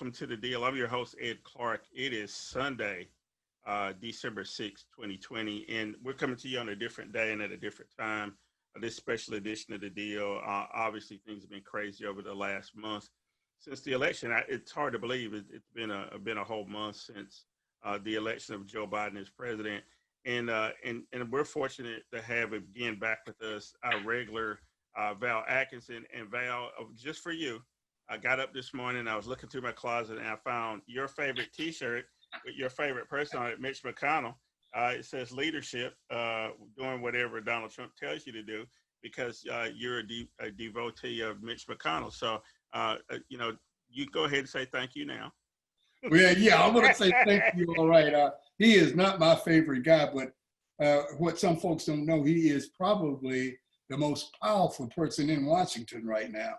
welcome to the deal. I'm your host, Ed Clark. It is Sunday, December 6th, 2020, and we're coming to you on a different day and at a different time. This special edition of the deal. Obviously, things have been crazy over the last month since the election. It's hard to believe it's been a whole month since the election of Joe Biden as president, and we're fortunate to have again back with us our regular Val Atkinson. And Val, just for you, I got up this morning, I was looking through my closet, and I found your favorite T-shirt with your favorite person on it, Mitch McConnell. It says leadership, doing whatever Donald Trump tells you to do, because you're a devotee of Mitch McConnell. So, you go ahead and say thank you now. Well, yeah, I want to say thank you. All right. He is not my favorite guy, but what some folks don't know, he is probably the most powerful person in Washington right now,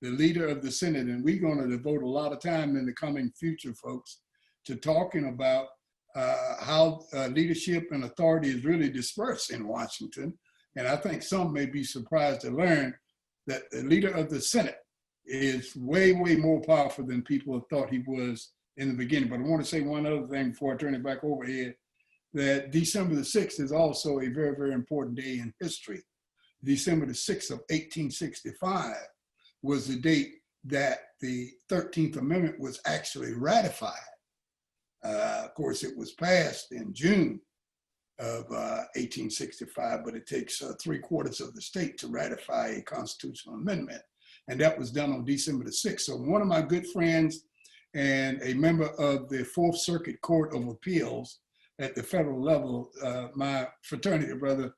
the leader of the Senate. And we're going to devote a lot of time in the coming future, folks, to talking about how leadership and authority is really dispersed in Washington. And I think some may be surprised to learn that the leader of the Senate is way, way more powerful than people thought he was in the beginning. But I want to say one other thing before I turn it back over here, that December the 6th is also a very, very important day in history. December the 6th of 1865 was the date that the 13th Amendment was actually ratified. Of course, it was passed in June of 1865, but it takes 3/4 of the state to ratify a constitutional amendment. And that was done on December the 6th. So one of my good friends and a member of the Fourth Circuit Court of Appeals at the federal level, my fraternity brother,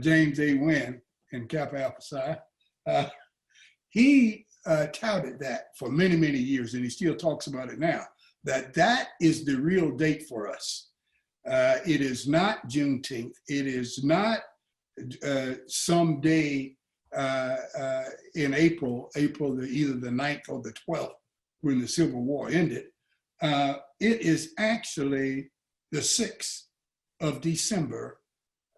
James A. Wynn in Kappa Alpha Psi, he touted that for many, many years, and he still talks about it now, that is the real date for us. It is not Juneteenth. It is not some day in April, either the 9th or the 12th, when the Civil War ended. It is actually the 6th of December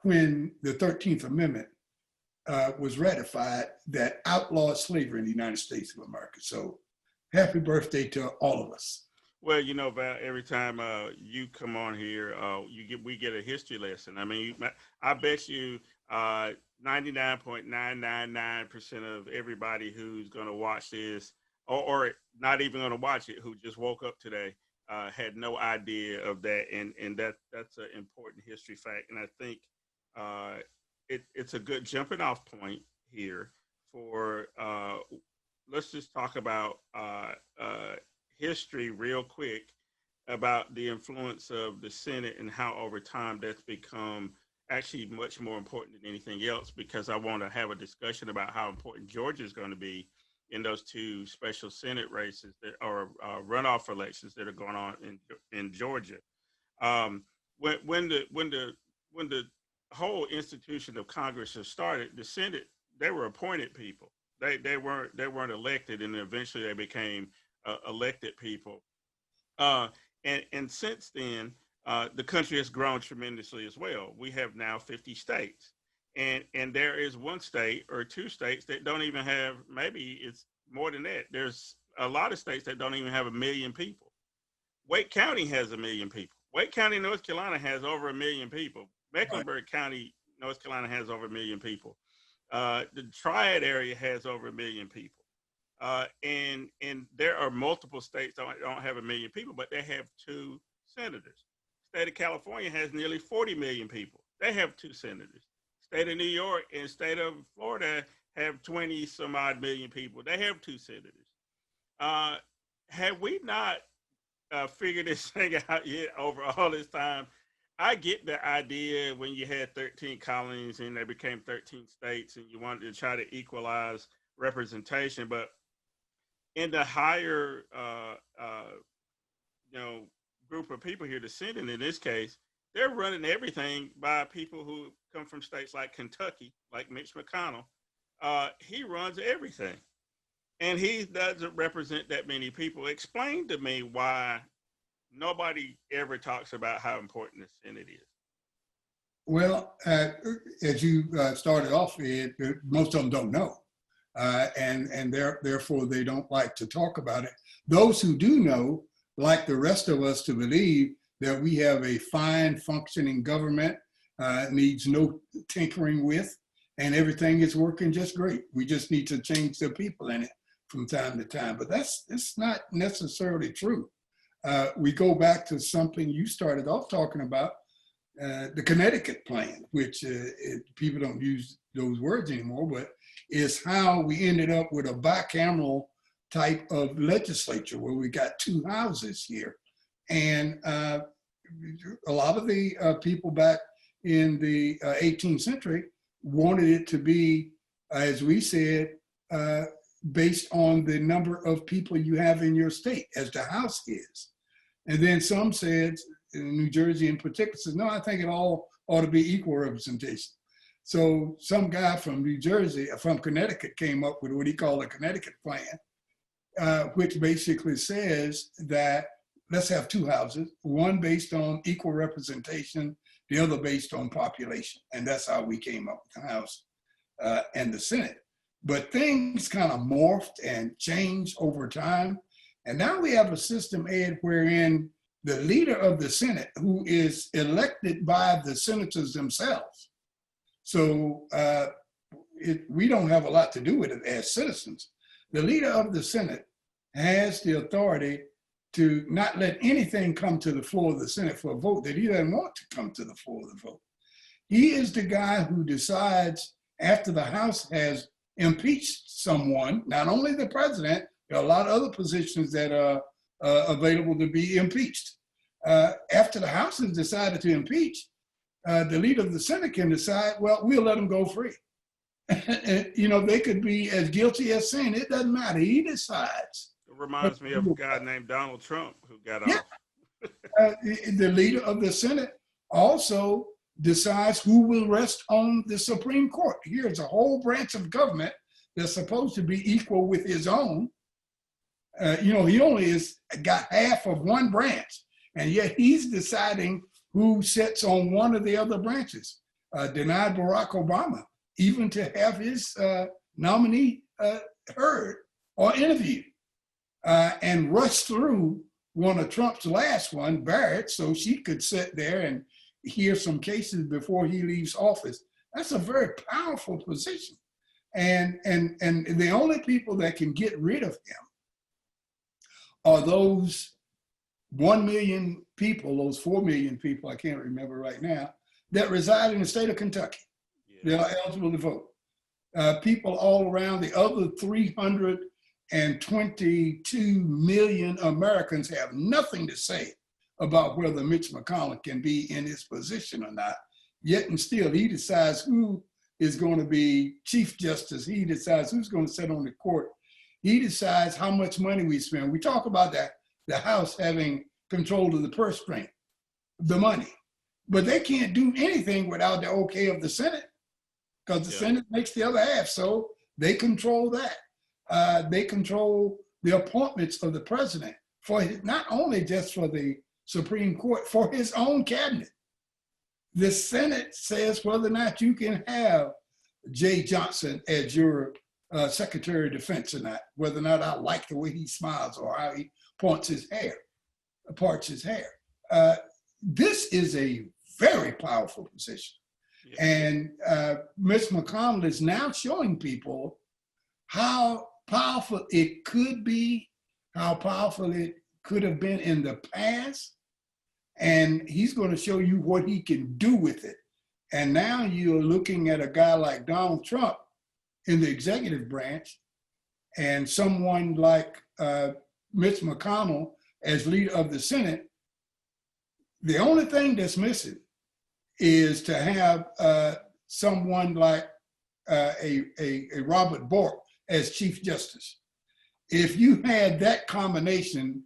when the 13th Amendment was ratified that outlawed slavery in the United States of America. So happy birthday to all of us. Well, Val, every time you come on here, we get a history lesson. I mean, I bet you 99.999% of everybody who's going to watch this, or not even going to watch it, who just woke up today, had no idea of that, and that's an important history fact. And I think it's a good jumping off point here for let's just talk about history real quick about the influence of the Senate and how over time that's become actually much more important than anything else, because I want to have a discussion about how important Georgia is going to be in those two special Senate races that are runoff elections that are going on in Georgia. When the whole institution of Congress has started, the Senate, they were appointed people. They weren't elected, and eventually they became elected people. And since then, the country has grown tremendously as well. We have now 50 states. And there is one state or two states that don't even have, maybe it's more than that. There's a lot of states that don't even have 1 million people. Wake County has 1 million people. Wake County, North Carolina has over 1 million people. Mecklenburg County, North Carolina has over 1 million people. The Triad area has over 1 million people. And there are multiple states that don't have 1 million people, but they have 2 senators. State of California has nearly 40 million people. They have 2 senators. State of New York and state of Florida have 20 some odd million people. They have 2 senators. Have we not figured this thing out yet over all this time? I get the idea when you had 13 colonies and they became 13 states and you wanted to try to equalize representation, but in the higher group of people here, the Senate in this case, they're running everything by people who come from states like Kentucky, like Mitch McConnell. He runs everything. And he doesn't represent that many people. Explain to me why nobody ever talks about how important the Senate is. Well, as you started off, Ed, most of them don't know. and therefore they don't like to talk about it. Those who do know, like the rest of us, to believe that we have a fine functioning government, needs no tinkering with, and everything is working just great. We just need to change the people in it from time to time. But it's not necessarily true. We go back to something you started off talking about, the Connecticut plan, which people don't use those words anymore, but is how we ended up with a bicameral type of legislature where we got two houses here. And a lot of the people back in the 18th century wanted it to be, as we said, based on the number of people you have in your state, as the House is. And then some said, in New Jersey in particular, said, no, I think it all ought to be equal representation. So some guy from New Jersey, from Connecticut, came up with what he called a Connecticut plan, which basically says that let's have two houses, one based on equal representation, the other based on population. And that's how we came up with the House and the Senate. But things kind of morphed and changed over time. And now we have a system, Ed, wherein the leader of the Senate, who is elected by the senators themselves, so we don't have a lot to do with it as citizens. The leader of the Senate has the authority to not let anything come to the floor of the Senate for a vote that he doesn't want to come to the floor of the vote. He is the guy who decides after the House has impeached someone, not only the president, there are a lot of other positions that are available to be impeached. After the House has decided to impeach, the leader of the Senate can decide, well, we'll let them go free. And, they could be as guilty as sin. It doesn't matter. He decides. It reminds me of a guy named Donald Trump who got off. The leader of the Senate also decides who will rest on the Supreme Court. Here's a whole branch of government that's supposed to be equal with his own. He only has got half of one branch, and yet he's deciding who sits on one of the other branches. Denied Barack Obama even to have his nominee heard or interviewed, and rushed through one of Trump's last one, Barrett, so she could sit there and hear some cases before he leaves office. That's a very powerful position. And the only people that can get rid of him are those 1 million people, those 4 million people, I can't remember right now, that reside in the state of Kentucky. Yeah. They are eligible to vote. People all around, the other 322 million Americans have nothing to say about whether Mitch McConnell can be in his position or not. Yet and still, he decides who is going to be Chief Justice. He decides who's going to sit on the court. He decides how much money we spend. We talk about that, the House having control of the purse string, the money. But they can't do anything without the okay of the Senate, because the Senate makes the other half. So they control that. They control the appointments of the president for not only just for the Supreme Court, for his own cabinet. The Senate says whether or not you can have Jay Johnson as your Secretary of Defense or not, whether or not I like the way he smiles or how he parts his hair. This is a very powerful position. Yeah. And Mitch McConnell is now showing people how powerful it could be, how powerful it could have been in the past. And he's going to show you what he can do with it. And now you're looking at a guy like Donald Trump in the executive branch and someone like Mitch McConnell as leader of the Senate. The only thing that's missing is to have someone like a Robert Bork as Chief Justice. If you had that combination,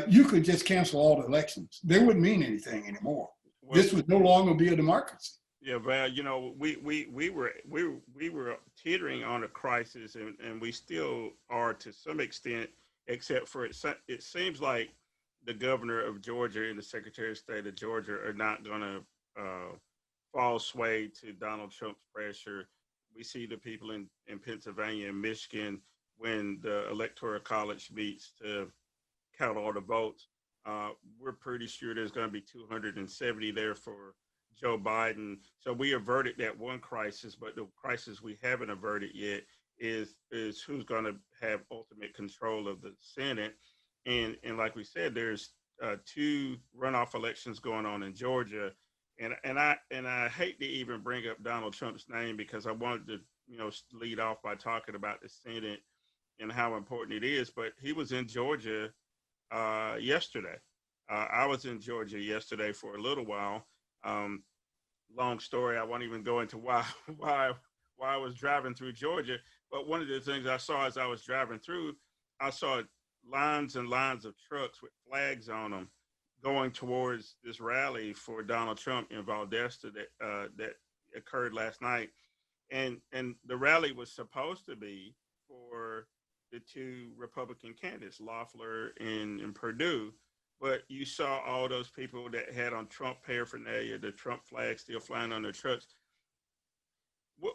you could just cancel all the elections. They wouldn't mean anything anymore. Well, this would no longer be a democracy. Yeah, Val, we were teetering on a crisis, and we still are to some extent, except for it seems like the governor of Georgia and the Secretary of State of Georgia are not going to fall sway to Donald Trump's pressure. we see the people in Pennsylvania and Michigan when the Electoral College meets to count all the votes. We're pretty sure there's going to be 270 there for Joe Biden. So we averted that one crisis, but the crisis we haven't averted yet is who's going to have ultimate control of the Senate. And like we said, there's two runoff elections going on in Georgia, and I hate to even bring up Donald Trump's name because I wanted to lead off by talking about the Senate and how important it is. But he was in Georgia yesterday. I was in Georgia yesterday for a little while. Um, Long story. I won't even go into why why I was driving through Georgia. But one of the things I saw as I was driving through, I saw lines and lines of trucks with flags on them going towards this rally for Donald Trump in Valdosta that occurred last night. And the rally was supposed to be for the two Republican candidates, Loeffler and Perdue. But you saw all those people that had on Trump paraphernalia, the Trump flag still flying on their trucks.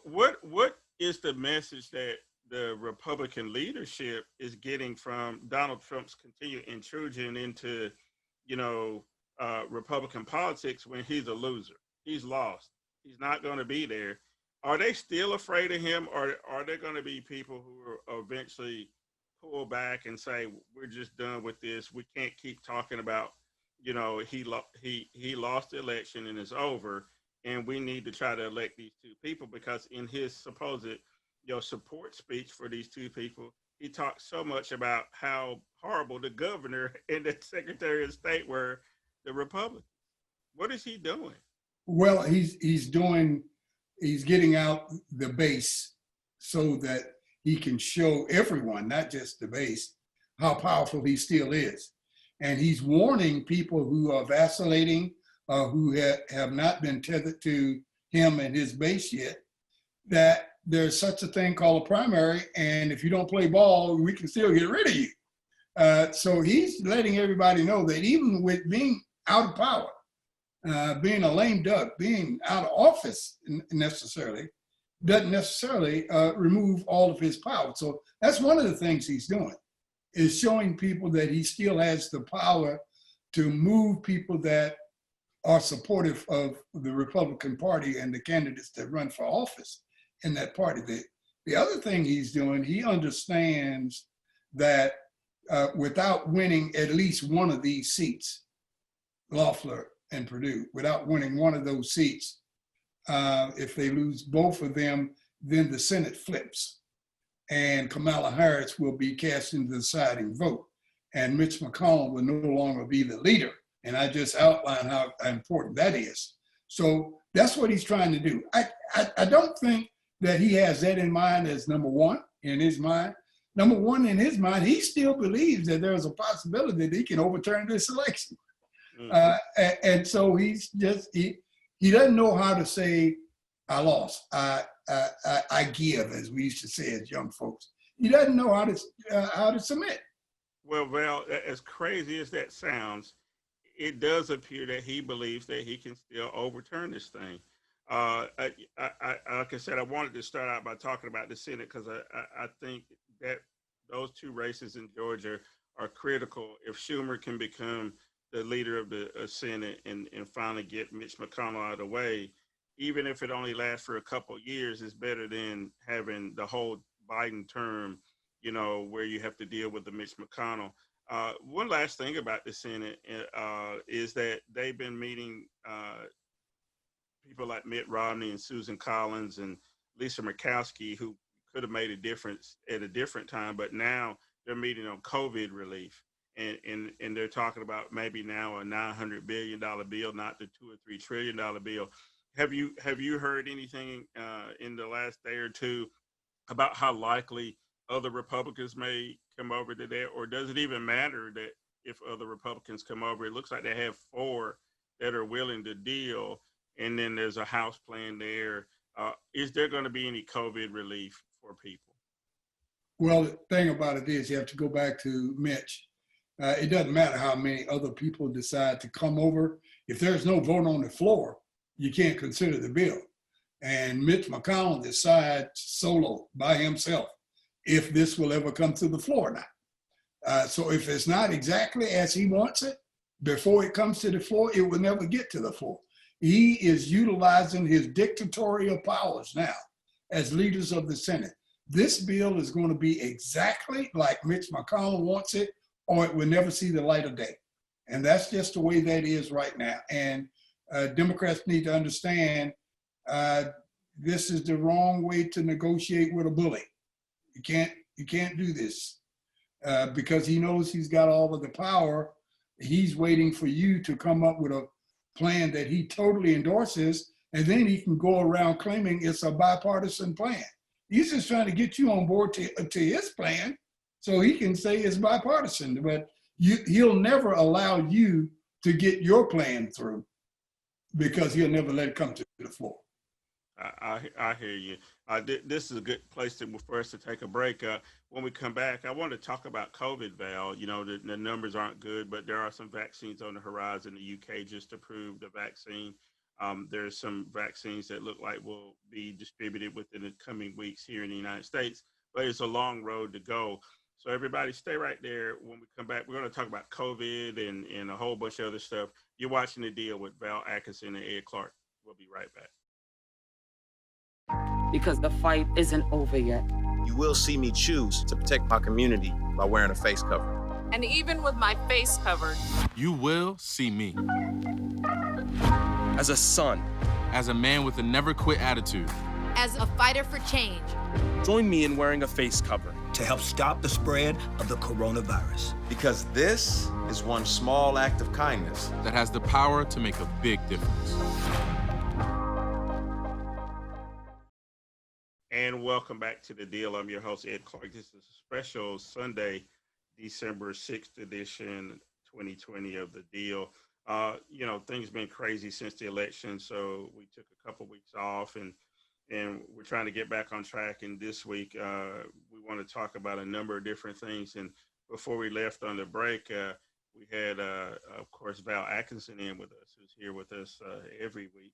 What is the message that the Republican leadership is getting from Donald Trump's continued intrusion into, Republican politics when he's a loser? He's lost. He's not going to be there. Are they still afraid of him, or are there going to be people who are eventually pull back and say we're just done with this? We can't keep talking about, he lost the election and it's over, and we need to try to elect these two people because in his supposed support speech for these two people, he talked so much about how horrible the governor and the Secretary of State were, the Republicans. What is he doing? Well, he's getting out the base so that he can show everyone, not just the base, how powerful he still is. And he's warning people who are vacillating, who have not been tethered to him and his base yet, that there's such a thing called a primary, and if you don't play ball, we can still get rid of you. So he's letting everybody know that even with being out of power, being a lame duck, being out of office necessarily, doesn't necessarily remove all of his power. So that's one of the things he's doing, is showing people that he still has the power to move people that are supportive of the Republican Party and the candidates that run for office in that party. The other thing he's doing, he understands that without winning at least one of these seats, Loeffler and Perdue, without winning one of those seats, if they lose both of them, then the Senate flips and Kamala Harris will be casting the deciding vote. And Mitch McConnell will no longer be the leader. And I just outlined how important that is. So that's what he's trying to do. I don't think that he has that in mind as number one in his mind. Number one in his mind, he still believes that there's a possibility that he can overturn this election. And so he's just, he doesn't know how to say, I lost, I give, as we used to say as young folks. He doesn't know how to submit. Well, Val, as crazy as that sounds, it does appear that he believes that he can still overturn this thing. Like I said, I wanted to start out by talking about the Senate because I think that those two races in Georgia are critical. If Schumer can become the leader of the Senate and finally get Mitch McConnell out of the way, even if it only lasts for a couple of years, it's better than having the whole Biden term, where you have to deal with the Mitch McConnell. One last thing about the Senate is that they've been meeting people like Mitt Romney and Susan Collins and Lisa Murkowski, who could have made a difference at a different time, but now they're meeting on COVID relief. And they're talking about maybe now a $900 billion bill, not the $2 or $3 trillion bill. Have you heard anything in the last day or two about how likely other Republicans may come over to that, or does it even matter that if other Republicans come over? It looks like they have 4 that are willing to deal, and then there's a House plan there. Is there going to be any COVID relief for people? Well, the thing about it is you have to go back to Mitch. It doesn't matter how many other people decide to come over. If there's no vote on the floor, you can't consider the bill. and Mitch McConnell decides solo by himself if this will ever come to the floor or not. So if it's not exactly as he wants it, before it comes to the floor, it will never get to the floor. He is utilizing his dictatorial powers now as leaders of the Senate. This bill is going to be exactly like Mitch McConnell wants it, or it will never see the light of day. And that's just the way that is right now. And Democrats need to understand this is the wrong way to negotiate with a bully. You can't do this because he knows he's got all of the power. He's waiting for you to come up with a plan that he totally endorses, and then he can go around claiming it's a bipartisan plan. He's just trying to get you on board to his plan so he can say it's bipartisan, but he'll never allow you to get your plan through because he'll never let it come to the floor. I hear you. This is a good place for us to take a break. When we come back, I want to talk about COVID, Val. You know, the numbers aren't good, but there are some vaccines on the horizon. The UK just approved the vaccine. There's some vaccines that look like will be distributed within the coming weeks here in the United States, but it's a long road to go. So everybody stay right there. When we come back, we're going to talk about COVID and a whole bunch of other stuff. You're watching The Deal with Val Atkinson and Ed Clark. We'll be right back. Because the fight isn't over yet. You will see me choose to protect my community by wearing a face cover. And even with my face covered, you will see me. As a son. As a man with a never quit attitude. As a fighter for change. Join me in wearing a face cover. To help stop the spread of the coronavirus. Because this is one small act of kindness that has the power to make a big difference. And welcome back to The Deal. I'm your host, Ed Clark. This is a special Sunday, December 6th edition, 2020 of The Deal. You know, things been crazy since the election, so we took a couple weeks off, and we're trying to get back on track. And this week, we want to talk about a number of different things. And before we left on the break, we had, of course, Val Atkinson in with us, who's here with us every week.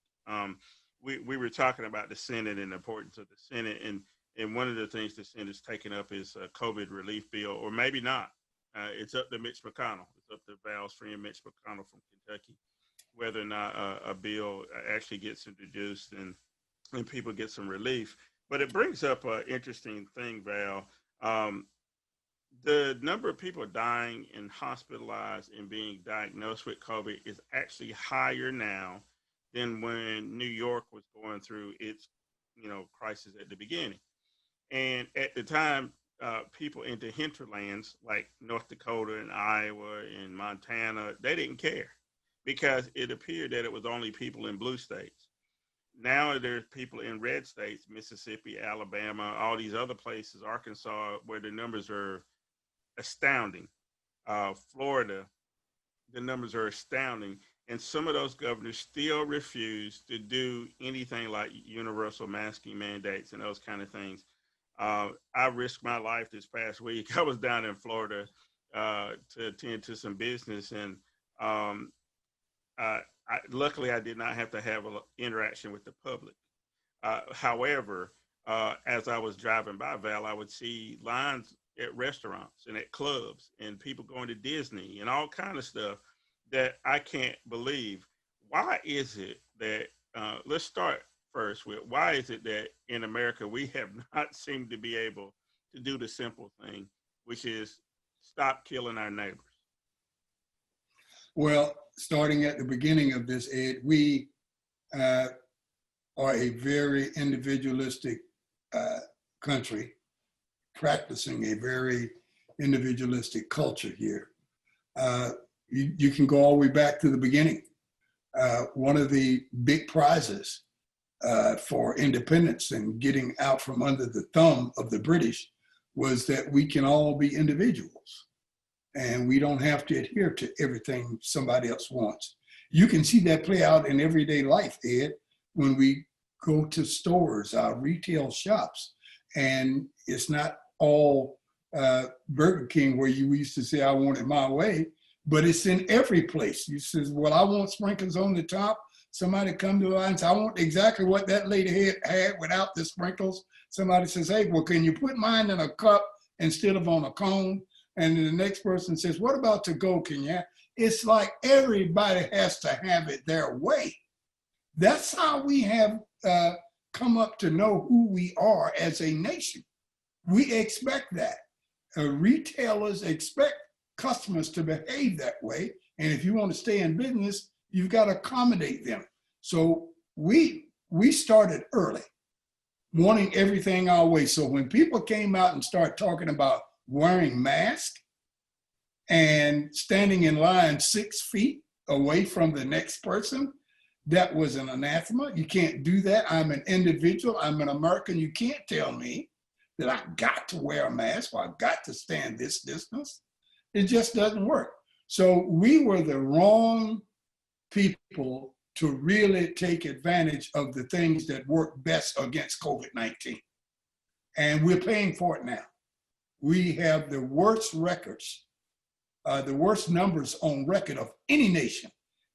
We were talking about the Senate and the importance of the Senate, and one of the things the Senate's taken up is a COVID relief bill, or maybe not. It's up to Mitch McConnell. It's up to Val's friend Mitch McConnell from Kentucky, whether or not a bill actually gets introduced and people get some relief. But it brings up an interesting thing, Val. The number of people dying and hospitalized and being diagnosed with COVID is actually higher now than when New York was going through its, crisis at the beginning. And at the time, people in the hinterlands like North Dakota and Iowa and Montana, they didn't care because it appeared that it was only people in blue states. Now there's people in red states, Mississippi, Alabama, all these other places, Arkansas, where the numbers are astounding. Florida, the numbers are astounding. And some of those governors still refuse to do anything like universal masking mandates and those kind of things. I risked my life this past week. I was down in Florida to attend to some business, and luckily I did not have to have an interaction with the public. However, as I was driving by, Val, I would see lines at restaurants and at clubs and people going to Disney and all kind of stuff that I can't believe. Why is it that, let's start first with, why is it that in America we have not seemed to be able to do the simple thing, which is stop killing our neighbors? Well, starting at the beginning of this, Ed, we are a very individualistic country, practicing a very individualistic culture here. You can go all the way back to the beginning. One of the big prizes for independence and getting out from under the thumb of the British was that we can all be individuals and we don't have to adhere to everything somebody else wants. You can see that play out in everyday life, Ed, when we go to stores, our retail shops, and it's not all Burger King where you used to say, I want it my way, but it's in every place. You says, well, I want sprinkles on the top, somebody come to the line and say, I want exactly what that lady had without the sprinkles. Somebody says, hey, well, can you put mine in a cup instead of on a cone? And then the next person says, what about to go? Can you have? It's like everybody has to have it their way. That's how we have come up to know who we are as a nation. We expect that. Retailers expect customers to behave that way. And if you want to stay in business, you've got to accommodate them. So we started early, wanting everything our way. So when people came out and started talking about wearing masks and standing in line 6 feet away from the next person, that was an anathema. You can't do that. I'm an individual. I'm an American. You can't tell me that I got to wear a mask or I got to stand this distance. It just doesn't work. So we were the wrong people to really take advantage of the things that work best against COVID-19. And we're paying for it now. We have the worst records, the worst numbers on record of any nation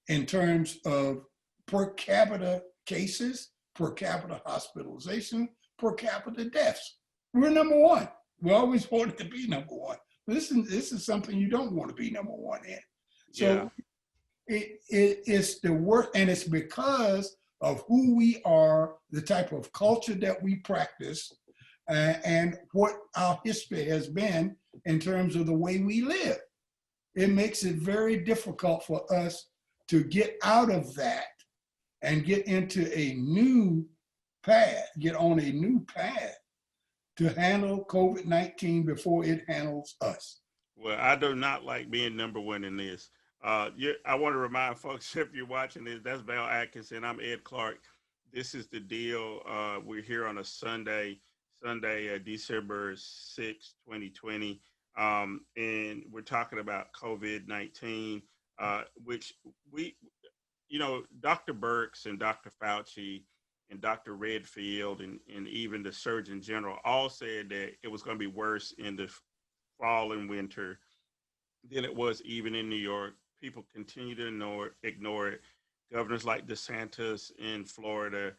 in terms of per capita cases, per capita hospitalization, per capita deaths. We're number one. We always wanted to be number one. This is something you don't want to be number one in. So it's the work, and it's because of who we are, the type of culture that we practice, and what our history has been in terms of the way we live. It makes it very difficult for us to get out of that and get into a new path, get on a new path to handle COVID-19 before it handles us. Well, I do not like being number one in this. I want to remind folks, if you're watching this, that's Val Atkinson. I'm Ed Clark. This is the deal. We're here on a Sunday, December 6, 2020. And we're talking about COVID-19, which Dr. Birx and Dr. Fauci and Dr. Redfield and even the Surgeon General all said that it was going to be worse in the fall and winter than it was even in New York. People continue to ignore it. Governors like DeSantis in Florida,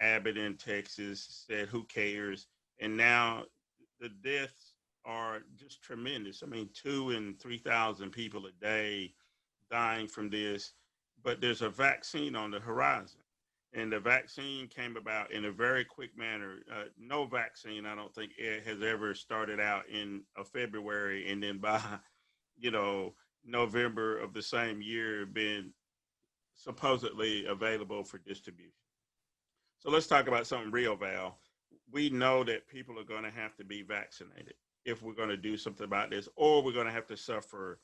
Abbott in Texas said, who cares? And now the deaths are just tremendous. I mean, 2,000 and 3,000 people a day dying from this, but there's a vaccine on the horizon. And the vaccine came about in a very quick manner. No vaccine, I don't think, has ever started out in February and then by, November of the same year been supposedly available for distribution. So let's talk about something real, Val. We know that people are going to have to be vaccinated if we're going to do something about this, or we're going to have to suffer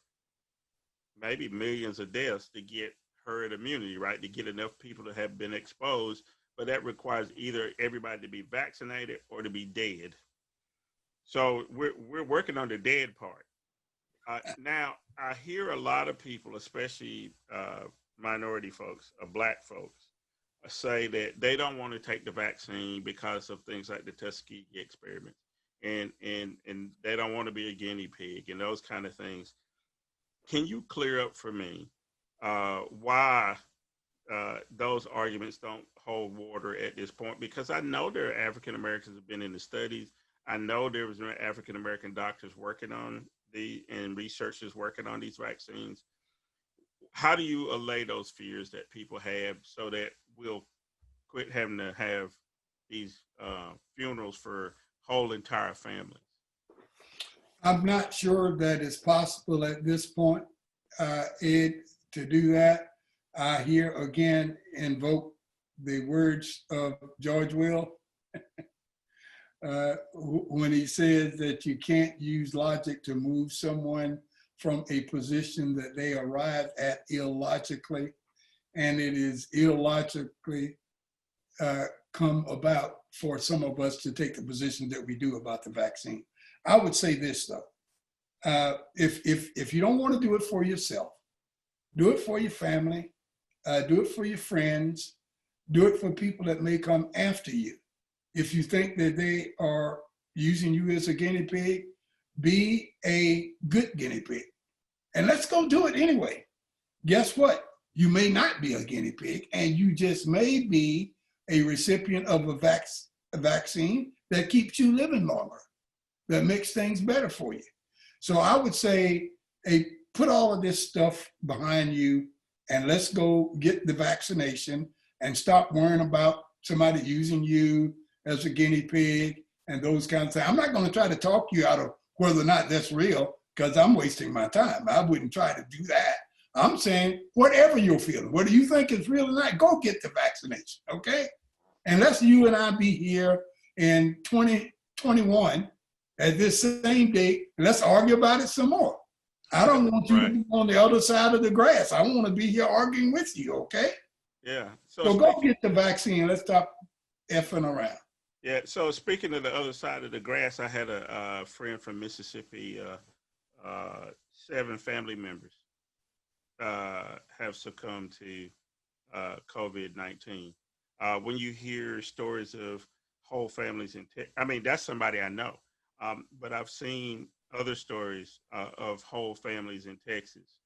maybe millions of deaths to get herd immunity, right? To get enough people to have been exposed, but that requires either everybody to be vaccinated or to be dead. So we're working on the dead part. Now, I hear a lot of people, especially minority folks, Black folks, say that they don't want to take the vaccine because of things like the Tuskegee experiment, and they don't want to be a guinea pig and those kind of things. Can you clear up for me why those arguments don't hold water at this point? Because I know there are African Americans who have been in the studies. I know there was African American doctors working on and researchers working on these vaccines. How do you allay those fears that people have so that we'll quit having to have these funerals for whole entire families? I'm not sure that it's possible at this point, Ed, to do that. I here again invoke the words of George Will when he says that you can't use logic to move someone from a position that they arrived at illogically, and it is illogically come about for some of us to take the position that we do about the vaccine. I would say this though, if you don't want to do it for yourself, do it for your family, do it for your friends, do it for people that may come after you. If you think that they are using you as a guinea pig, be a good guinea pig. And let's go do it anyway. Guess what? You may not be a guinea pig, and you just may be a recipient of a vaccine that keeps you living longer, that makes things better for you. So I would say, hey, put all of this stuff behind you and let's go get the vaccination and stop worrying about somebody using you as a guinea pig and those kinds of things. I'm not going to try to talk you out of whether or not that's real because I'm wasting my time. I wouldn't try to do that. I'm saying whatever you're feeling, whether you think it's real or not, go get the vaccination, okay? And let's you and I be here in 2021 at this same date, and let's argue about it some more. I don't want you to be on the other side of the grass. I want to be here arguing with you, okay? Yeah. So go get the vaccine. Let's stop effing around. Yeah. So speaking of the other side of the grass, I had a friend from Mississippi, 7 family members have succumbed to COVID-19. When you hear stories of whole families I mean, that's somebody I know. But I've seen other stories of whole families in Texas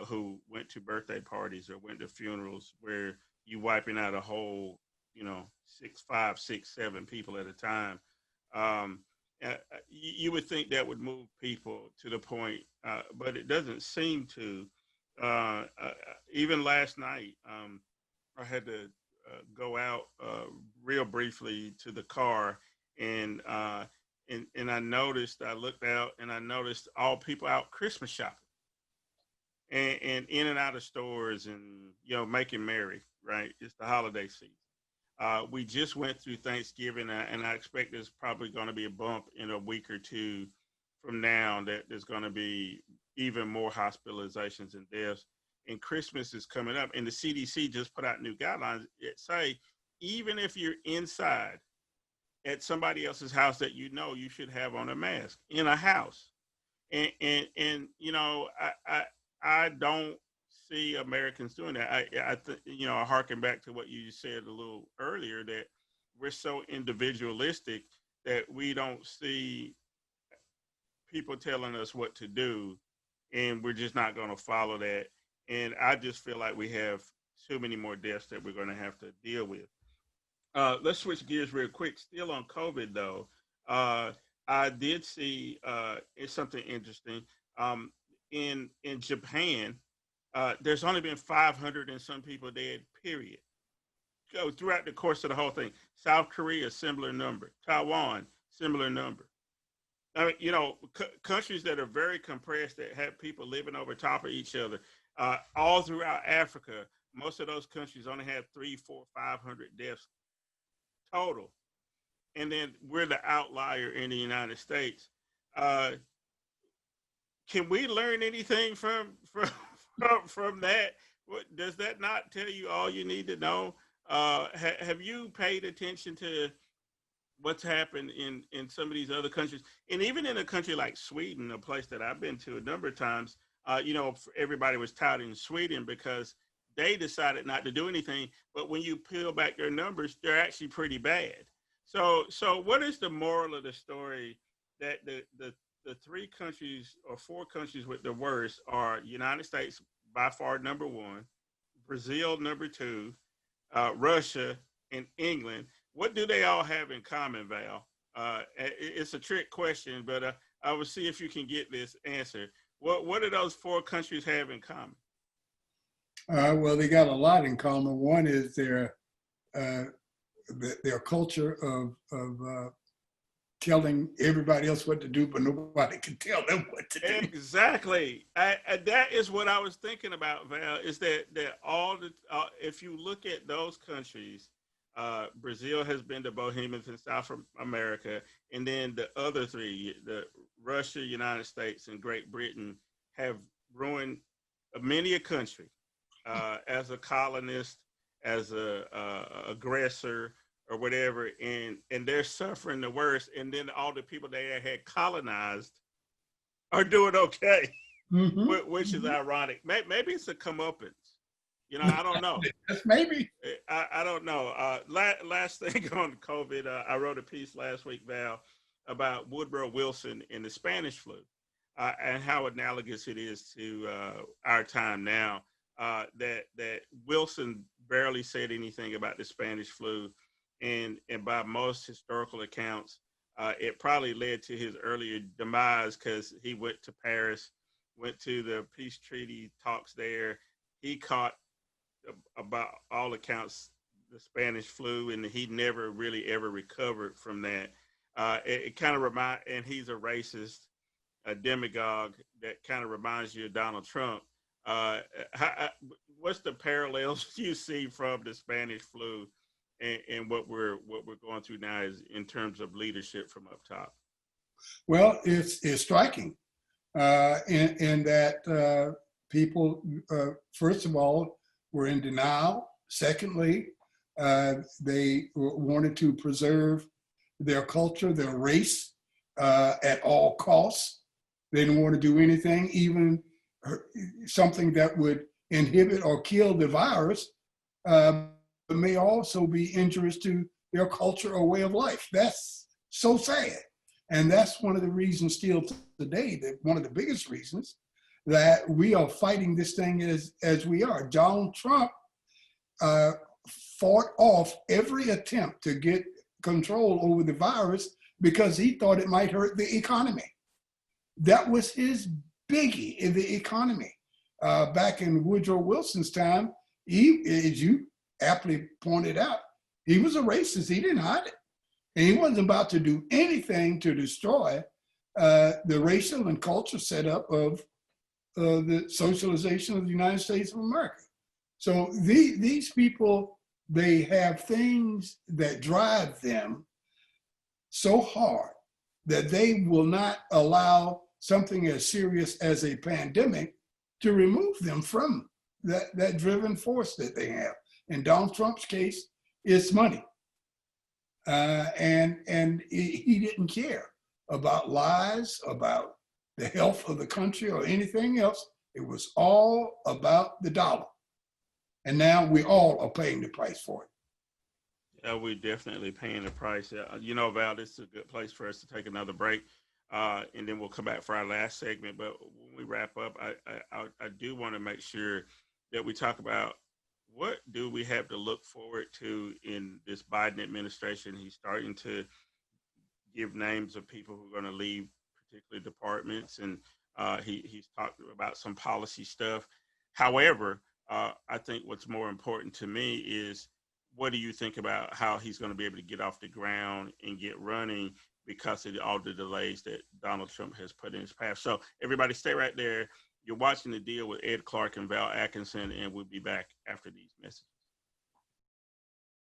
who went to birthday parties or went to funerals where you wiping out a whole, 5, 6, 7 people at a time. You would think that would move people to the point, but it doesn't seem to. Even last night, I had to go out real briefly to the car and I noticed, I looked out and I noticed all people out Christmas shopping and in and out of stores and, making merry, right? It's the holiday season. We just went through Thanksgiving and I expect there's probably going to be a bump in a week or two from now that there's going to be even more hospitalizations and deaths. And Christmas is coming up and the CDC just put out new guidelines that say, even if you're inside, at somebody else's house that you should have on a mask in a house. And I don't see Americans doing that. I harken back to what you said a little earlier that we're so individualistic that we don't see people telling us what to do and we're just not going to follow that. And I just feel like we have too many more deaths that we're going to have to deal with. Let's switch gears real quick. Still on COVID, though, I did see it's something interesting. In Japan, there's only been 500 and some people dead, period. So throughout the course of the whole thing. South Korea, similar number. Taiwan, similar number. I mean, countries that are very compressed that have people living over top of each other. All throughout Africa, most of those countries only have 300, 400, 500 deaths total, and then we're the outlier in the United States. Can we learn anything from that? Does that not tell you all you need to know? Have you paid attention to what's happened in some of these other countries, and even in a country like Sweden, a place that I've been to a number of times? Everybody was touting Sweden because they decided not to do anything, but when you peel back their numbers, they're actually pretty bad. So what is the moral of the story that the 3 countries or 4 countries with the worst are United States by far number 1, Brazil number 2, Russia, and England? What do they all have in common, Val? It's a trick question, but I will see if you can get this answer. What do those 4 countries have in common? Well, they got a lot in common. One is their culture of telling everybody else what to do, but nobody can tell them what to do. Exactly. That is what I was thinking about, Val. Is that all the if you look at those countries, Brazil has been the Bohemians in South America, and then the other 3, the Russia, United States, and Great Britain, have ruined many a country. As a colonist, as a aggressor, or whatever, and they're suffering the worst. And then all the people they had colonized are doing okay, which is ironic. Maybe it's a comeuppance. I don't know. Maybe. I don't know. Last thing on COVID, I wrote a piece last week, Val, about Woodrow Wilson and the Spanish flu, and how analogous it is to our time now. that Wilson barely said anything about the Spanish flu, and by most historical accounts, it probably led to his earlier demise because he went to Paris, went to the peace treaty talks there. He caught, about all accounts, the Spanish flu, and he never really ever recovered from that. It kind of and he's a racist, a demagogue that kind of reminds you of Donald Trump. Uh, what's the parallels you see from the Spanish flu and what we're going through now is in terms of leadership from up top? Well, it's striking in that people, first of all, were in denial. Secondly, they wanted to preserve their culture, their race at all costs. They didn't want to do anything, even something that would inhibit or kill the virus, but may also be injurious to their culture or way of life. That's so sad. And that's one of the reasons still today, that one of the biggest reasons that we are fighting this thing as we are. Donald Trump fought off every attempt to get control over the virus because he thought it might hurt the economy. That was his biggie in the economy. Back in Woodrow Wilson's time, he, as you aptly pointed out, he was a racist. He didn't hide it. And he wasn't about to do anything to destroy the racial and cultural setup of the socialization of the United States of America. So these people, they have things that drive them so hard that they will not allow something as serious as a pandemic to remove them from that driven force that they have. In Donald Trump's case, it's money. And he didn't care about lies, about the health of the country or anything else. It was all about the dollar. And now we all are paying the price for it. Yeah, we're definitely paying the price. You know, Val, this is a good place for us to take another break, and then we'll come back for our last segment. But when we wrap up, I do want to make sure that we talk about what do we have to look forward to in this Biden administration. He's starting to give names of people who are going to leave particular departments, and he's talked about some policy stuff. However, I think what's more important to me is, what do you think about how he's going to be able to get off the ground and get running because of all the delays that Donald Trump has put in his path? So everybody stay right there. You're watching The Deal with Ed Clark and Val Atkinson, and we'll be back after these messages.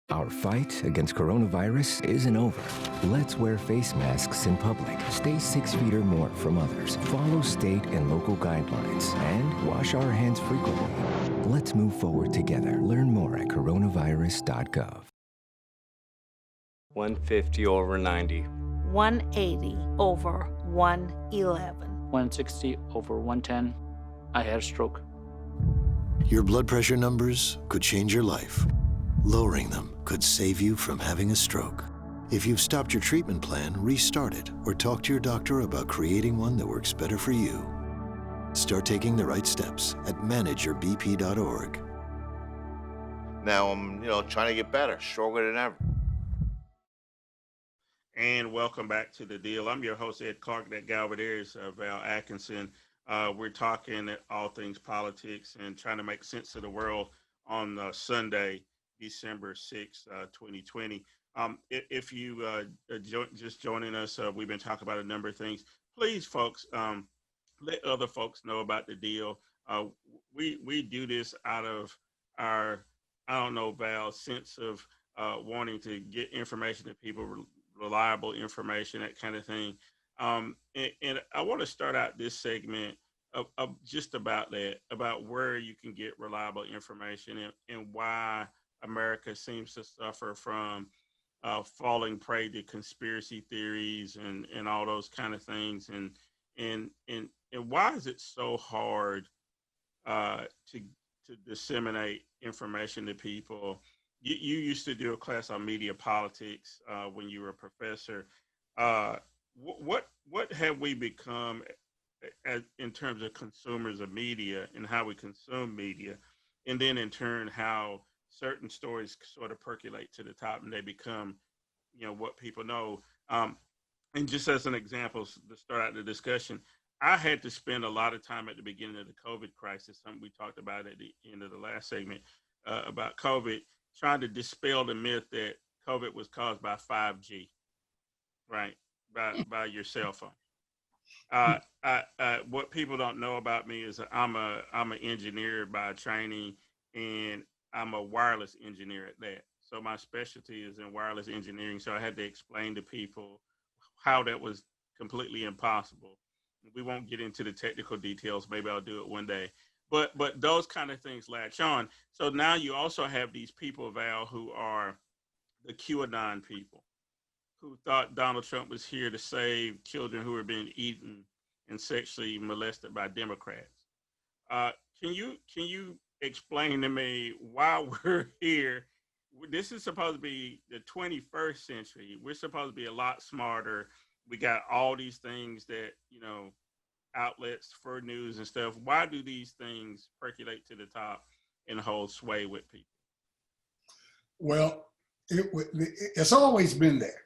Our fight against coronavirus isn't over. Let's wear face masks in public. Stay 6 feet or more from others. Follow state and local guidelines. And wash our hands frequently. Let's move forward together. Learn more at coronavirus.gov. 150 over 90. 180 over 111. 160 over 110. I had a stroke. Your blood pressure numbers could change your life. Lowering them could save you from having a stroke. If you've stopped your treatment plan, restart it or talk to your doctor about creating one that works better for you. Start taking the right steps at manageyourbp.org. Now I'm, trying to get better, stronger than ever. And welcome back to The Deal. I'm your host, Ed Clark. That guy over there is Val Atkinson. We're talking all things politics and trying to make sense of the world on Sunday, December 6, 2020. If you just joining us, we've been talking about a number of things. Please, folks, let other folks know about The Deal. We do this out of our, I don't know, Val, sense of wanting to get information to people, reliable information, that kind of thing. And I want to start out this segment of just about that, about where you can get reliable information and why America seems to suffer from falling prey to conspiracy theories and all those kind of things. And why is it so hard to disseminate information to people? You used to do a class on media politics when you were a professor. What have we become in terms of consumers of media and how we consume media? and then in turn how certain stories sort of percolate to the top and they become, what people know. And just as an example to start out the discussion, I had to spend a lot of time at the beginning of the COVID crisis, something we talked about at the end of the last segment about COVID, trying to dispel the myth that COVID was caused by 5G, right? By your cell phone. What people don't know about me is I'm an engineer by training, and I'm a wireless engineer at that. So my specialty is in wireless engineering. So I had to explain to people how that was completely impossible. We won't get into the technical details. Maybe I'll do it one day. But those kind of things latch on. So now you also have these people, Val, who are the QAnon people, who thought Donald Trump was here to save children who were being eaten and sexually molested by Democrats. Can you explain to me why we're here? This is supposed to be the 21st century. We're supposed to be a lot smarter. We got all these things that, outlets for news and stuff. Why do these things percolate to the top and hold sway with people? Well, it's always been there.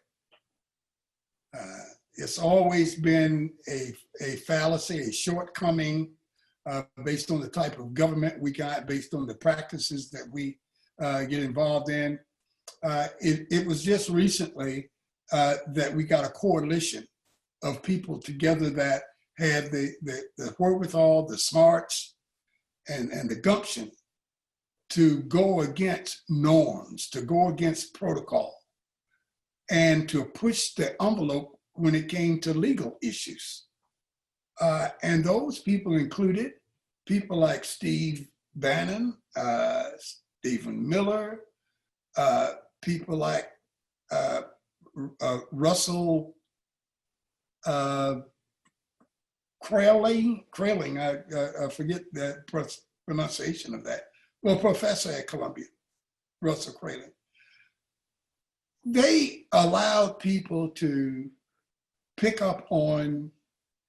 It's always been a fallacy, a shortcoming based on the type of government we got, based on the practices that we get involved in. It was just recently that we got a coalition of people together that had the wherewithal, the smarts, and the gumption to go against norms, to go against protocol, and to push the envelope when it came to legal issues. And those people included people like Steve Bannon, Stephen Miller, people like Russell Krayling, I forget the pronunciation of that. Well, professor at Columbia, Russell Krayling. They allowed people to pick up on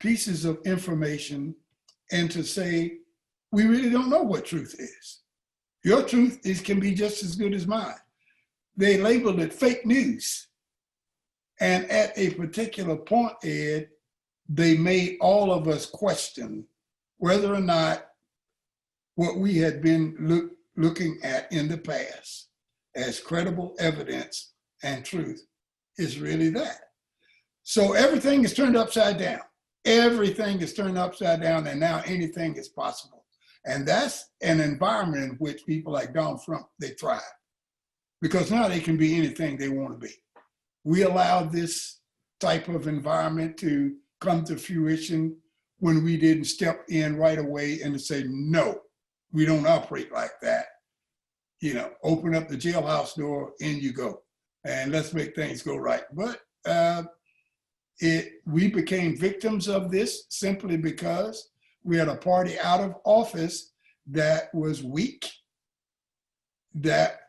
pieces of information and to say, we really don't know what truth is. Your truth can be just as good as mine. They labeled it fake news. And at a particular point, Ed, they made all of us question whether or not what we had been looking at in the past as credible evidence and truth is really that. So everything is turned upside down. Everything is turned upside down, and now anything is possible. And that's an environment in which people like Donald Trump, they thrive. Because now they can be anything they want to be. We allowed this type of environment to come to fruition when we didn't step in right away and to say, no, we don't operate like that. Open up the jailhouse door, in you go. And let's make things go right. But we became victims of this simply because we had a party out of office that was weak, that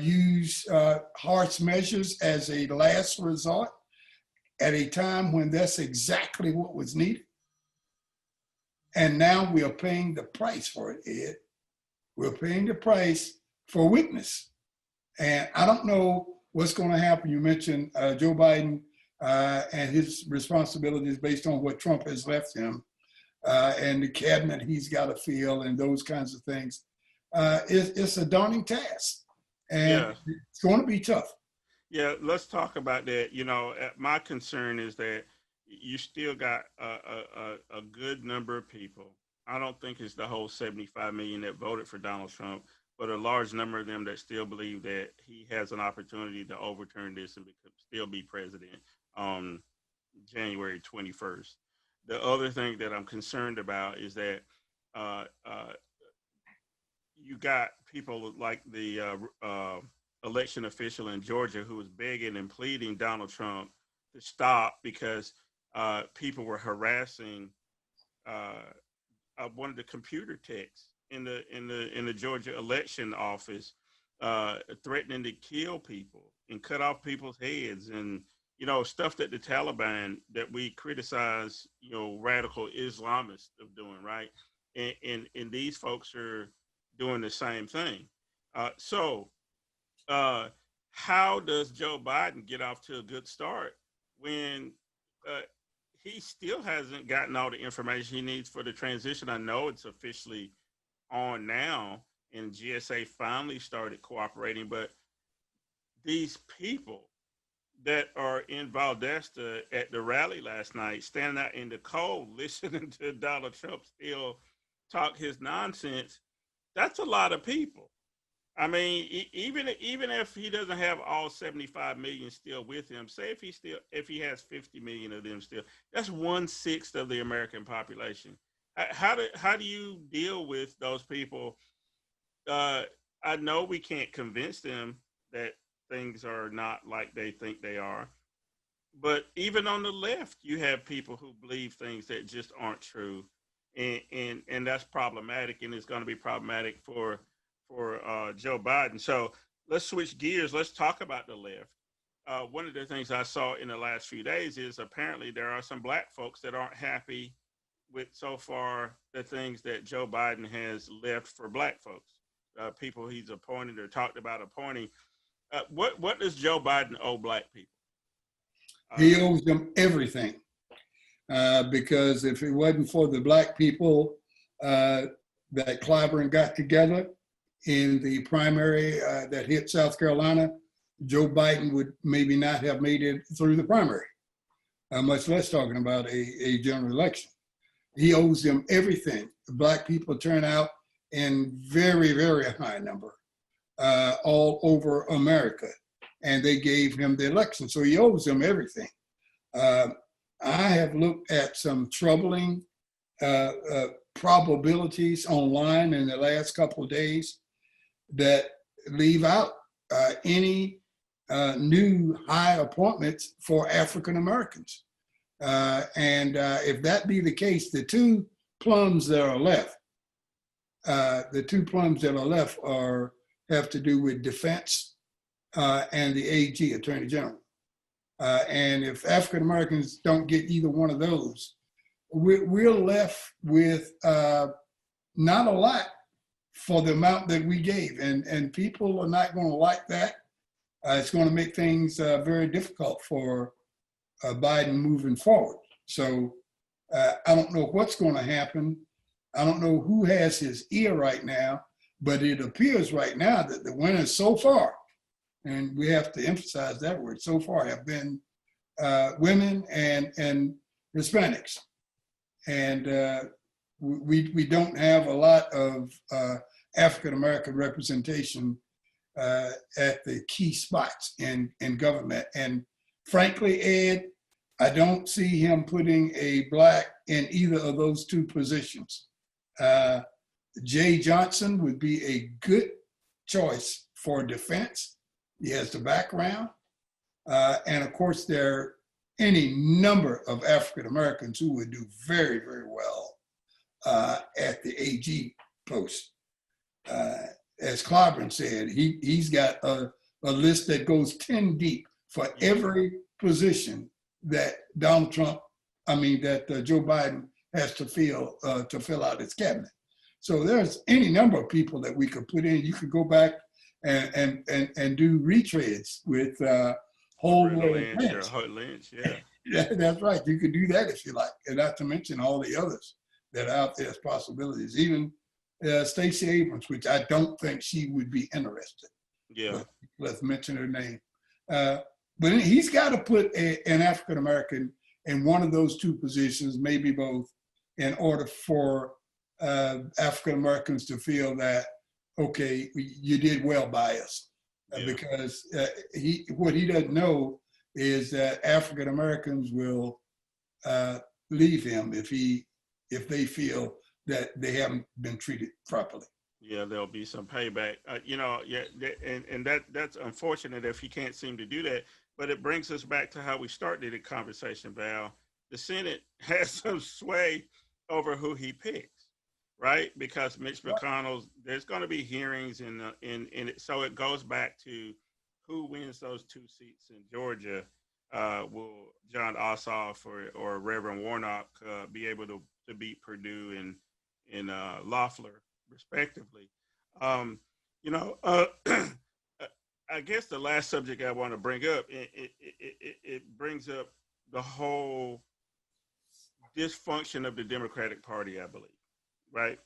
used harsh measures as a last resort at a time when that's exactly what was needed. And now we are paying the price for it, Ed. We're paying the price for weakness. And I don't know what's going to happen. You mentioned Joe Biden and his responsibilities based on what Trump has left him and the cabinet he's got to fill and those kinds of things. It's a daunting task, and it's going to be tough. Yeah, let's talk about that. My concern is that you still got a good number of people. I don't think it's the whole 75 million that voted for Donald Trump, but a large number of them that still believe that he has an opportunity to overturn this and still be president on January 21st. The other thing that I'm concerned about is that you got people like the election official in Georgia who was begging and pleading Donald Trump to stop because people were harassing one of the computer techs in the Georgia election office, threatening to kill people and cut off people's heads and stuff that the Taliban that we criticize radical Islamists of doing, right? And these folks are doing the same thing. So, how does Joe Biden get off to a good start when uh, he still hasn't gotten all the information he needs for the transition? I know it's officially on now, and GSA finally started cooperating, but these people that are in Valdosta at the rally last night, standing out in the cold, listening to Donald Trump still talk his nonsense, that's a lot of people. I mean, even if he doesn't have all 75 million still with him, say if he has 50 million of them still, that's 1/6 of the American population. How do you deal with those people? Uh, I know we can't convince them that things are not like they think they are, but even on the left, you have people who believe things that just aren't true, and that's problematic, and it's going to be problematic for Joe Biden. So let's switch gears. Let's talk about the left. One of the things I saw in the last few days is apparently there are some black folks that aren't happy with so far the things that Joe Biden has left for black folks, people he's appointed or talked about appointing. What does Joe Biden owe black people? He owes them everything, because if it wasn't for the black people that Clyburn got together in the primary that hit South Carolina, Joe Biden would maybe not have made it through the primary, much less talking about a general election. He owes them everything. The black people turn out in very, very high number all over America, and they gave him the election. So he owes them everything. I have looked at some troubling probabilities online in the last couple of days that leave out any new high appointments for African Americans. And if that be the case, the two plums that are left have to do with defense and the AG, Attorney General. And if African Americans don't get either one of those, we're left with not a lot for the amount that we gave. And people are not going to like that. It's going to make things very difficult for Biden moving forward. So I don't know what's going to happen. I don't know who has his ear right now, but it appears right now that the winners so far, and we have to emphasize that word, so far have been women and Hispanics. And we don't have a lot of African-American representation at the key spots in government. And frankly, Ed, I don't see him putting a black in either of those two positions. Jay Johnson would be a good choice for defense. He has the background. And of course, there are any number of African Americans who would do very, very well at the AG post. As Clyburn said, he's got a list that goes 10 deep for every position that Joe Biden has to fill out his cabinet. So there's any number of people that we could put in. You could go back and do retreads with Lynch, yeah. Yeah, that's right. You could do that if you like, and not to mention all the others that are out there as possibilities. Even Stacey Abrams, which I don't think she would be interested. Yeah. Let's mention her name. But he's got to put an African American in one of those two positions, maybe both, in order for African Americans to feel that, okay, you did well by us. Yeah. Because what he doesn't know is that African Americans will leave him if they feel that they haven't been treated properly. Yeah, there'll be some payback. And that's unfortunate if he can't seem to do that. But it brings us back to how we started the conversation, Val. The Senate has some sway over who he picks, right? Because Mitch McConnell's, there's going to be hearings in it. So it goes back to who wins those two seats in Georgia. Will John Ossoff or Reverend Warnock be able to beat Perdue and Loeffler, respectively? Um, you know, I guess the last subject I want to bring up, it brings up the whole dysfunction of the Democratic Party, I believe, right?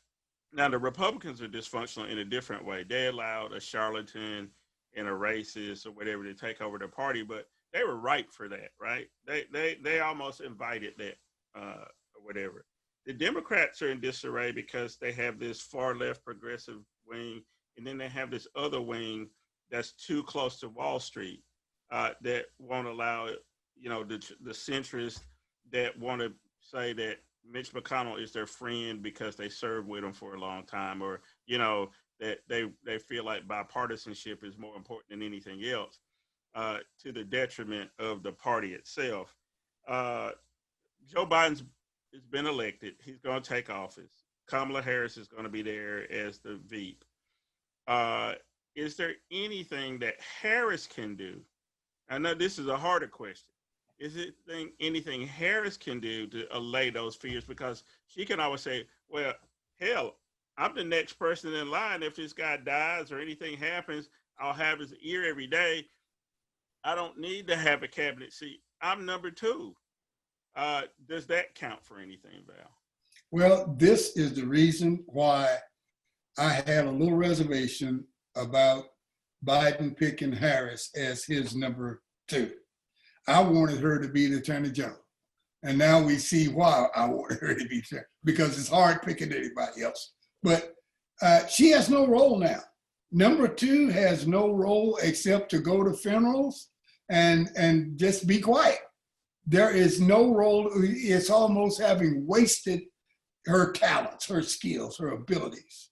Now, the Republicans are dysfunctional in a different way. They allowed a charlatan and a racist or whatever to take over the party, but they were ripe for that, right? They almost invited that or whatever. The Democrats are in disarray because they have this far left progressive wing, and then they have this other wing that's too close to Wall Street that won't allow it. You know, the centrists that want to say that Mitch McConnell is their friend because they served with him for a long time, or that they feel like bipartisanship is more important than anything else, to the detriment of the party itself. Uh, Joe Biden's has been elected. He's going to take office. Kamala Harris is going to be there as the VP. Uh, is there anything that Harris can do? I know this is a harder question. Is it anything Harris can do to allay those fears? Because she can always say, well, hell, I'm the next person in line. If this guy dies or anything happens, I'll have his ear every day. I don't need to have a cabinet seat. I'm number two. Does that count for anything, Val? Well, this is the reason why I had a little reservation about Biden picking Harris as his number two. I wanted her to be the attorney general. And now we see why I wanted her to be, because it's hard picking anybody else. But she has no role now. Number two has no role except to go to funerals and just be quiet. There is no role. It's almost having wasted her talents, her skills, her abilities.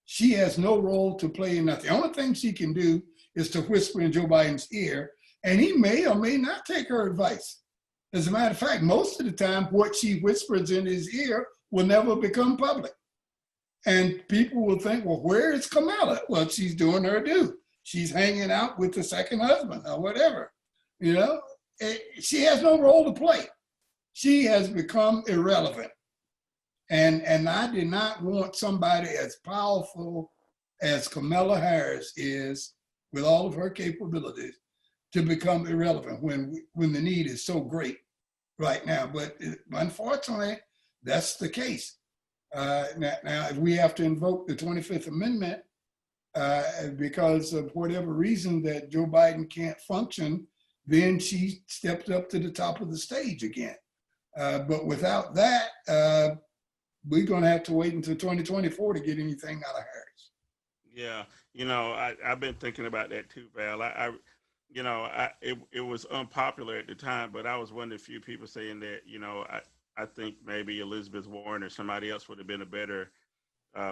She has no role to play in nothing. The only thing she can do is to whisper in Joe Biden's ear, and he may or may not take her advice. As a matter of fact, most of the time, what she whispers in his ear will never become public. And people will think, well, where is Kamala? Well, she's doing her due. She's hanging out with the second husband or whatever. She has no role to play. She has become irrelevant. And I did not want somebody as powerful as Kamala Harris is, with all of her capabilities, to become irrelevant when the need is so great right now. But unfortunately, that's the case. Now, if we have to invoke the 25th Amendment because of whatever reason that Joe Biden can't function, then she stepped up to the top of the stage again. But without that, we're going to have to wait until 2024 to get anything out of Harris. Yeah, I've been thinking about that too, Val. It was unpopular at the time, but I was one of the few people saying that, I think maybe Elizabeth Warren or somebody else would have been a better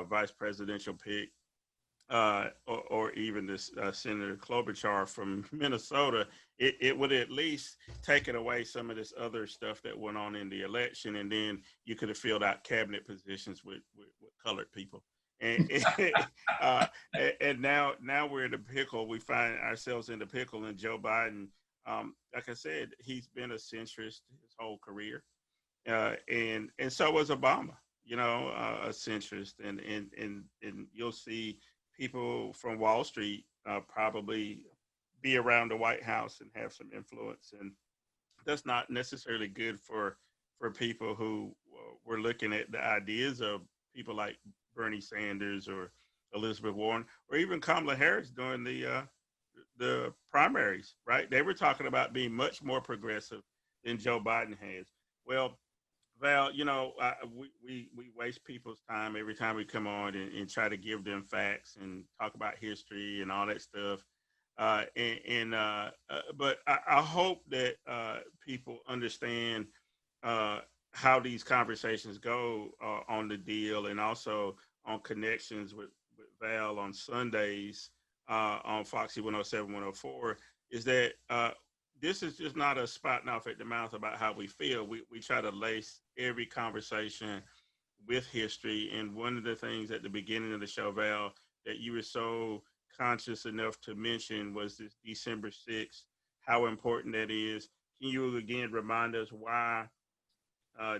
vice presidential pick, or even this Senator Klobuchar from Minnesota. It would at least taken away some of this other stuff that went on in the election, and then you could have filled out cabinet positions with colored people. And and now we're in the pickle. We find ourselves in the pickle, and Joe Biden, like I said, he's been a centrist his whole career, and so was Obama. A centrist, and you'll see people from Wall Street probably be around the White House and have some influence, and that's not necessarily good for people who were looking at the ideas of people like Bernie Sanders or Elizabeth Warren or even Kamala Harris during the primaries, right? They were talking about being much more progressive than Joe Biden has. Well, Val, we waste people's time every time we come on and try to give them facts and talk about history and all that stuff. But I hope that people understand how these conversations go on the deal, and also on connections with Val on Sundays on Foxy 107, 104, is that this is just not a spouting off at the mouth about how we feel. We try to lace every conversation with history. And one of the things at the beginning of the show, Val, that you were so conscious enough to mention was this December 6th, how important that is. Can you again remind us why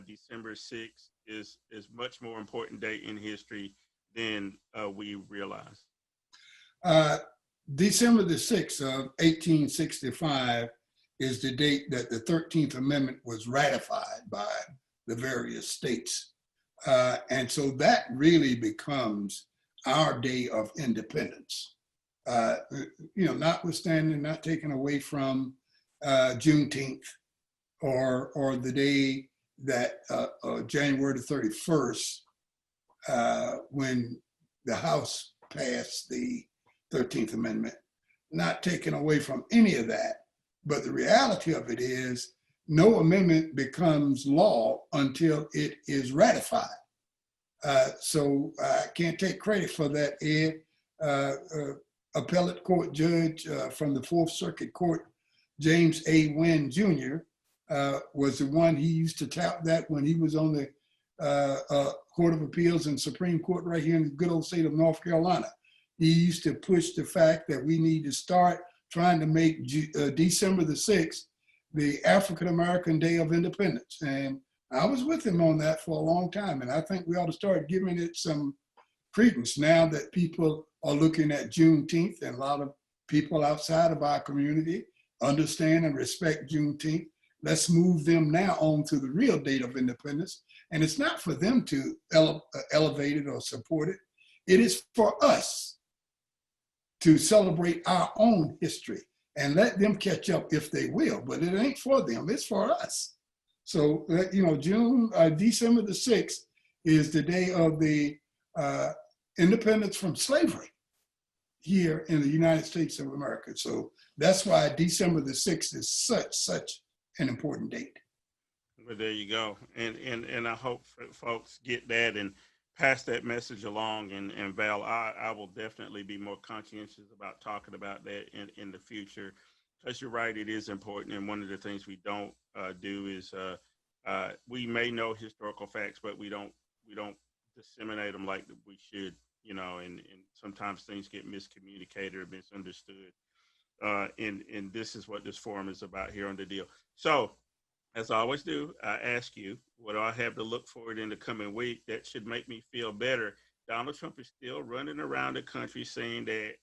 December 6th is much more important date in history than we realize. December the 6th of 1865 is the date that the 13th Amendment was ratified by the various states. And so that really becomes our day of independence. Notwithstanding, not taken away from Juneteenth or the day that January the 31st, when the House passed the 13th Amendment, not taken away from any of that. But the reality of it is no amendment becomes law until it is ratified. So I can't take credit for that, Ed. Appellate court judge from the Fourth Circuit Court, James A. Wynn Jr., was the one. He used to tout that when he was on the Court of Appeals and Supreme Court right here in the good old state of North Carolina. He used to push the fact that we need to start trying to make December the 6th the African American Day of Independence. And I was with him on that for a long time. And I think we ought to start giving it some credence now that people are looking at Juneteenth, and a lot of people outside of our community understand and respect Juneteenth. Let's move them now on to the real date of independence. And it's not for them to elevate it or support it. It is for us to celebrate our own history and let them catch up if they will, but it ain't for them, it's for us. So, December the 6th is the day of the independence from slavery here in the United States of America. So that's why December the 6th is such an important date. Well, there you go. And I hope folks get that and pass that message along. And Val, I will definitely be more conscientious about talking about that in the future, because you're right, it is important. And one of the things we don't do is we may know historical facts, but we don't disseminate them like we should, and sometimes things get miscommunicated or misunderstood. And this is what this forum is about here on The Deal. So, as I always do, I ask you, what do I have to look forward in the coming week that should make me feel better? Donald Trump is still running around the country saying that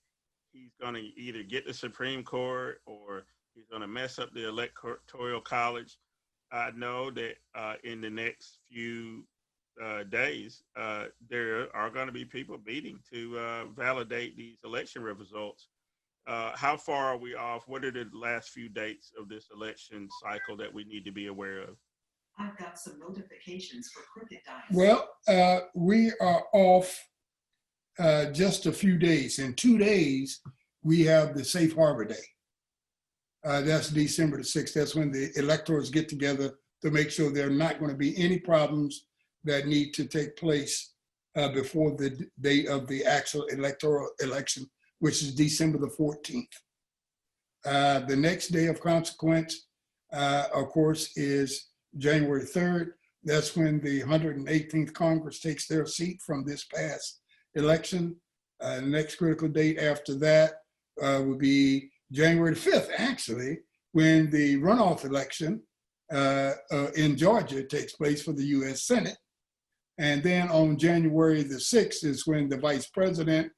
he's going to either get the Supreme Court or he's going to mess up the Electoral College. I know that in the next few days, there are going to be people meeting to validate these election results. How far are we off? What are the last few dates of this election cycle that we need to be aware of? I've got some notifications for Crooked Dice. Well, we are off just a few days. In 2 days, we have the Safe Harbor Day. That's December the 6th. That's when the electors get together to make sure there are not going to be any problems that need to take place before the date of the actual electoral election, which is December the 14th. The next day of consequence, of course, is January 3rd. That's when the 118th Congress takes their seat from this past election. The next critical date after that will be January 5th, actually, when the runoff election in Georgia takes place for the U.S. Senate. And then on January the 6th is when the vice president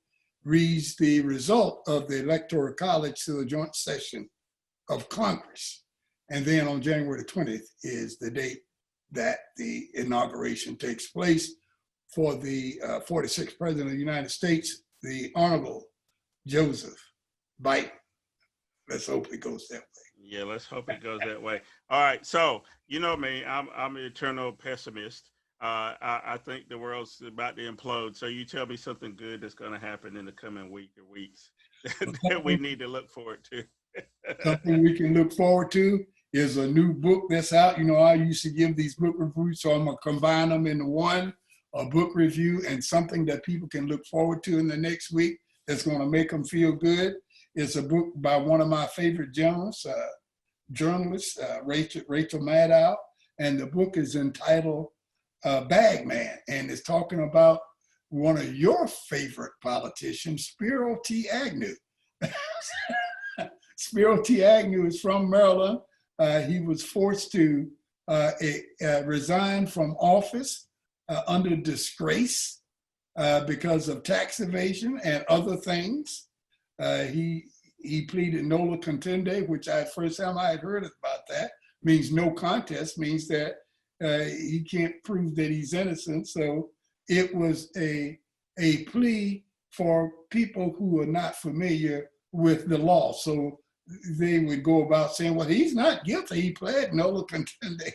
reads the result of the Electoral College to the joint session of Congress. And then on January the 20th is the date that the inauguration takes place for the 46th President of the United States, the Honorable Joseph Biden. Let's hope it goes that way. Yeah, let's hope it goes that way. All right, so you know me, I'm an eternal pessimist. I think the world's about to implode. So you tell me something good that's going to happen in the coming week or weeks that we need to look forward to. Something we can look forward to is a new book that's out. I used to give these book reviews, so I'm going to combine them into one, a book review, and something that people can look forward to in the next week that's going to make them feel good. It's a book by one of my favorite journalists, Rachel Maddow, and the book is entitled Bag Man, and it's talking about one of your favorite politicians, Spiro T. Agnew. Spiro T. Agnew is from Maryland. He was forced to resign from office under disgrace because of tax evasion and other things. He pleaded nola contendere, which first time I had heard about that, means no contest, means that he can't prove that he's innocent. So it was a plea for people who are not familiar with the law. So they would go about saying, well, he's not guilty. He pled nola contendere.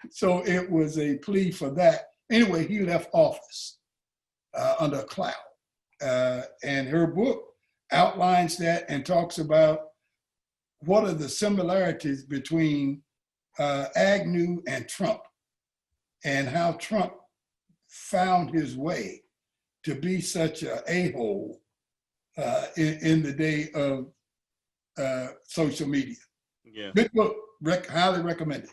So it was a plea for that. Anyway, he left office under a cloud. And her book outlines that and talks about what are the similarities between Agnew and Trump, and how Trump found his way to be such an a-hole in the day of social media. Yeah. Good book, highly recommended.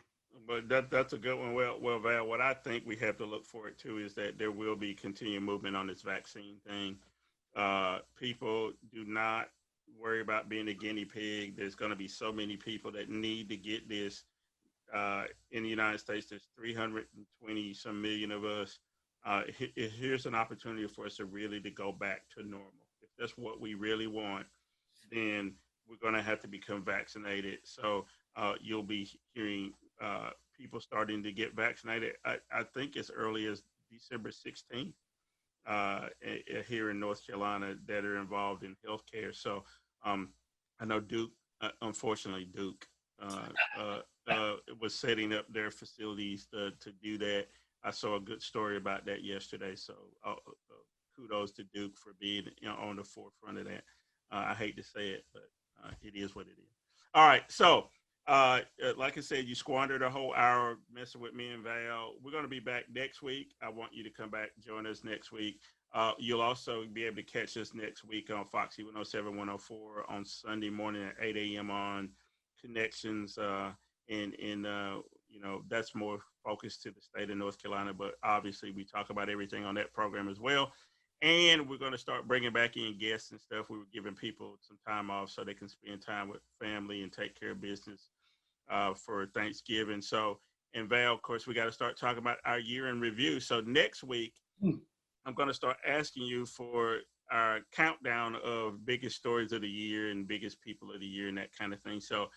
But that's a good one. Well, Val, what I think we have to look forward to is that there will be continued movement on this vaccine thing. People do not worry about being a guinea pig. There's going to be so many people that need to get this. In the United States, there's 320 some million of us. Here's an opportunity for us to really to go back to normal. If that's what we really want, then we're going to have to become vaccinated. So you'll be hearing people starting to get vaccinated. I think as early as December 16th here in North Carolina that are involved in healthcare. So I know Duke, unfortunately, Duke was setting up their facilities to do that. I saw a good story about that yesterday. So kudos to Duke for being on the forefront of that. I hate to say it, but it is what it is. All right. So like I said, you squandered a whole hour messing with me and Val. We're going to be back next week. I want you to come back, join us next week. You'll also be able to catch us next week on Foxy 107, 104 on Sunday morning at 8 a.m. on Connections. That's more focused to the state of North Carolina, but obviously we talk about everything on that program as well. And we're going to start bringing back in guests and stuff. We were giving people some time off so they can spend time with family and take care of business for Thanksgiving. So, and Val, of course, we got to start talking about our year in review. So next week, I'm going to start asking you for our countdown of biggest stories of the year and biggest people of the year and that kind of thing. So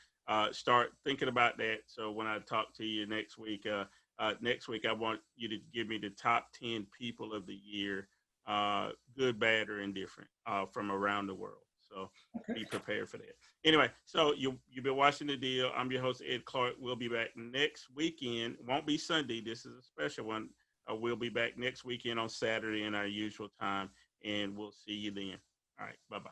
start thinking about that. So when I talk to you next week, I want you to give me the top 10 people of the year, good, bad, or indifferent from around the world. So be prepared for that. Anyway, so you've been watching The Deal. I'm your host, Ed Clark. We'll be back next weekend. Won't be Sunday. This is a special one. We'll be back next weekend on Saturday in our usual time, and we'll see you then. All right, bye-bye.